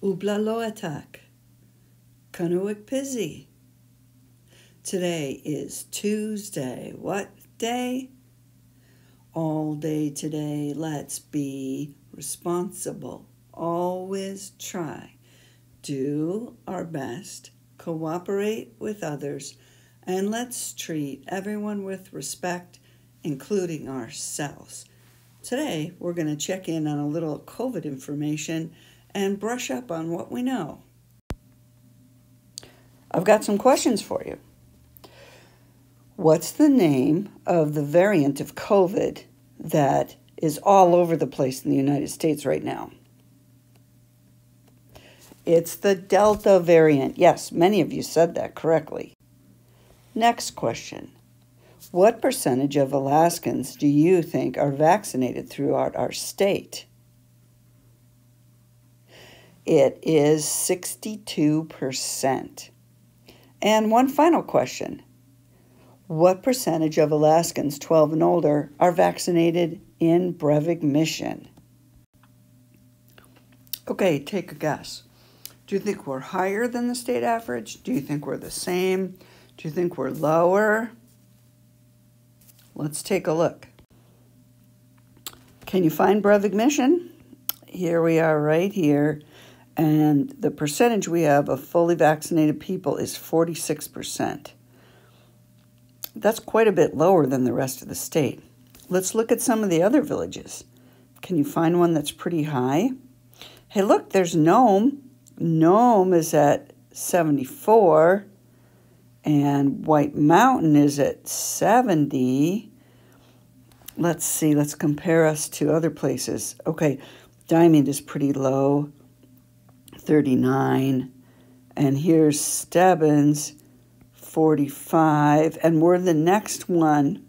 Ubla loatak, kanuik pizzy. Today is Tuesday. What day? All day today, let's be responsible. Always try. Do our best. Cooperate with others. And let's treat everyone with respect, including ourselves. Today, we're going to check in on a little COVID information and brush up on what we know. I've got some questions for you. What's the name of the variant of COVID that is all over the place in the United States right now? It's the Delta variant. Yes, many of you said that correctly. Next question. What percentage of Alaskans do you think are vaccinated throughout our state? It is 62%. And one final question. What percentage of Alaskans 12 and older are vaccinated in Breivik Mission? Okay, take a guess. Do you think we're higher than the state average? Do you think we're the same? Do you think we're lower? Let's take a look. Can you find Breivik Mission? Here we are right here. And the percentage we have of fully vaccinated people is 46%. That's quite a bit lower than the rest of the state. Let's look at some of the other villages. Can you find one that's pretty high? Hey, look, there's Nome. Nome is at 74, and White Mountain is at 70. Let's see, let's compare us to other places. Okay, Diamond is pretty low. 39, and here's Stebbins, 45, and we're the next one,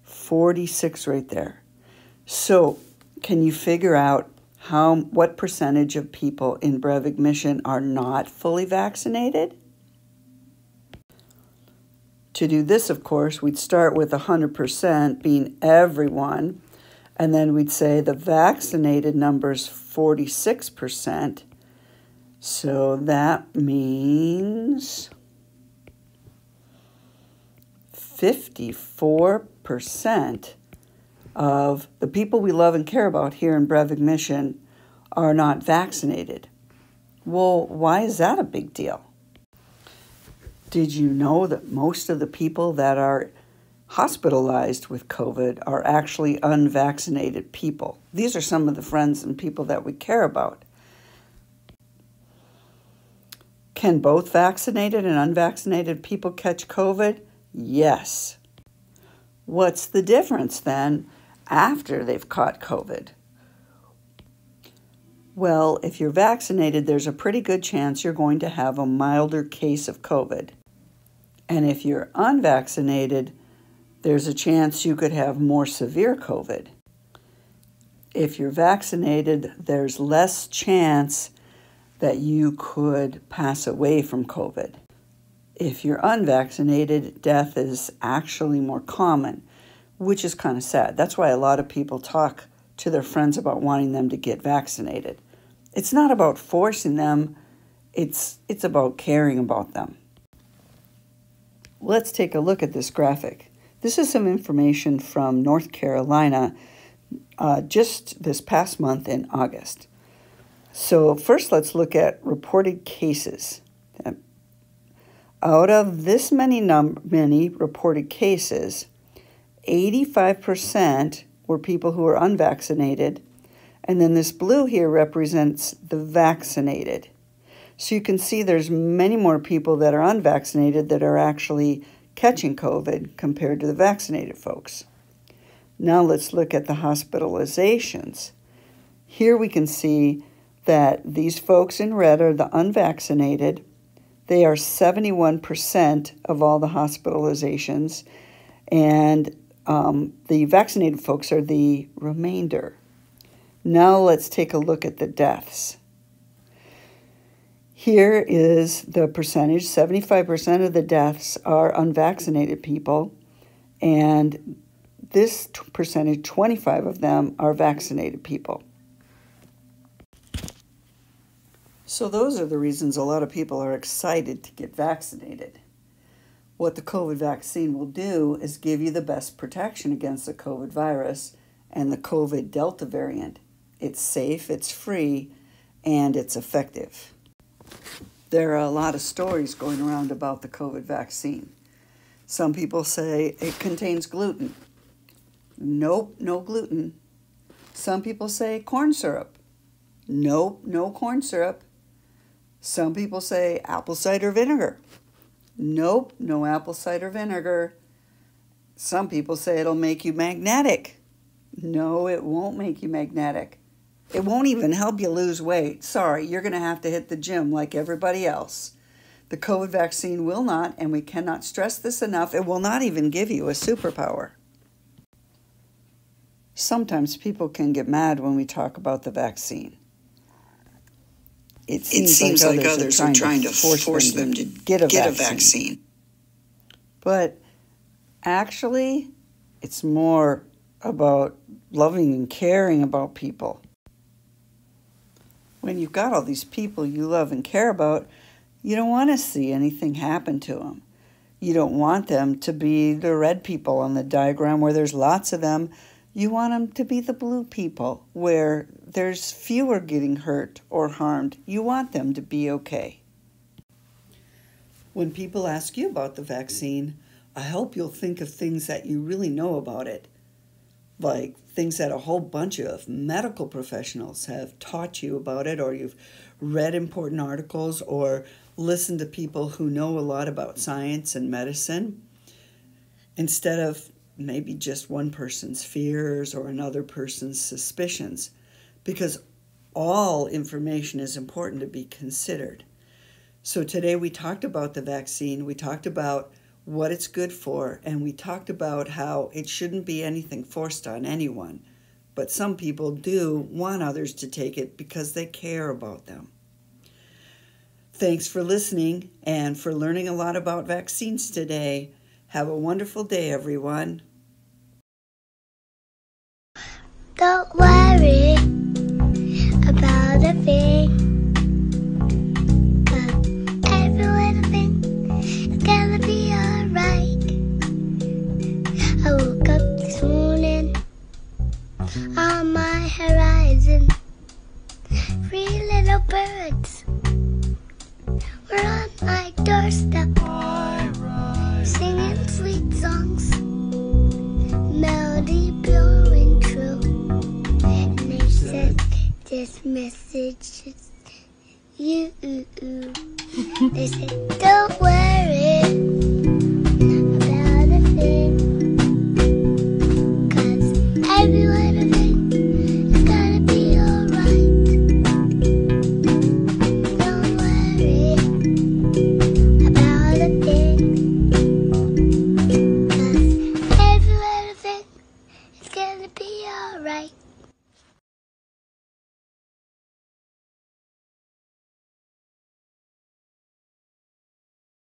46 right there. So can you figure out what percentage of people in Breivik Mission are not fully vaccinated? To do this, of course, we'd start with 100% being everyone, and then we'd say the vaccinated number's 46%. So that means 54% of the people we love and care about here in Breivik Mission are not vaccinated. Well, why is that a big deal? Did you know that most of the people that are hospitalized with COVID are actually unvaccinated people? These are some of the friends and people that we care about. Can both vaccinated and unvaccinated people catch COVID? Yes. What's the difference then after they've caught COVID? Well, if you're vaccinated, there's a pretty good chance you're going to have a milder case of COVID. And if you're unvaccinated, there's a chance you could have more severe COVID. If you're vaccinated, there's less chance that you could pass away from COVID. If you're unvaccinated, death is actually more common, which is kind of sad. That's why a lot of people talk to their friends about wanting them to get vaccinated. It's not about forcing them, it's about caring about them. Let's take a look at this graphic. This is some information from North Carolina just this past month in August. So first let's look at reported cases. Out of this many reported cases, 85% were people who were unvaccinated, and then this blue here represents the vaccinated. So you can see there's many more people that are unvaccinated that are actually catching COVID compared to the vaccinated folks. Now let's look at the hospitalizations. Here we can see that these folks in red are the unvaccinated. They are 71% of all the hospitalizations, and the vaccinated folks are the remainder. Now let's take a look at the deaths. Here is the percentage. 75% of the deaths are unvaccinated people, and this percentage, 25 of them, are vaccinated people. So those are the reasons a lot of people are excited to get vaccinated. What the COVID vaccine will do is give you the best protection against the COVID virus and the COVID Delta variant. It's safe, it's free, and it's effective. There are a lot of stories going around about the COVID vaccine. Some people say it contains gluten. Nope, no gluten. Some people say corn syrup. Nope, no corn syrup. Some people say apple cider vinegar. Nope, no apple cider vinegar. Some people say it'll make you magnetic. No, it won't make you magnetic. It won't even help you lose weight. Sorry, you're going to have to hit the gym like everybody else. The COVID vaccine will not, and we cannot stress this enough, it will not even give you a superpower. Sometimes people can get mad when we talk about the vaccine. It seems like others are trying to force them to get a vaccine. But actually, it's more about loving and caring about people. When you've got all these people you love and care about, you don't want to see anything happen to them. You don't want them to be the red people on the diagram where there's lots of them. You want them to be the blue people where there's fewer getting hurt or harmed. You want them to be okay. When people ask you about the vaccine, I hope you'll think of things that you really know about it, like things that a whole bunch of medical professionals have taught you about it, or you've read important articles or listened to people who know a lot about science and medicine, instead of maybe just one person's fears or another person's suspicions, because all information is important to be considered. So today we talked about the vaccine, we talked about what it's good for, and we talked about how it shouldn't be anything forced on anyone. But some people do want others to take it because they care about them. Thanks for listening and for learning a lot about vaccines today. Have a wonderful day, everyone. Don't worry about a thing. Every little thing is gonna be alright. I woke up this morning on my horizon. 3 little birds were on my doorstep, singing sweet songs, melody blowing true. And they said, this message is you. They said, don't worry about a thing, 'cause every little thing is gonna be alright. Don't worry about a thing, 'cause every little thing is gonna be alright.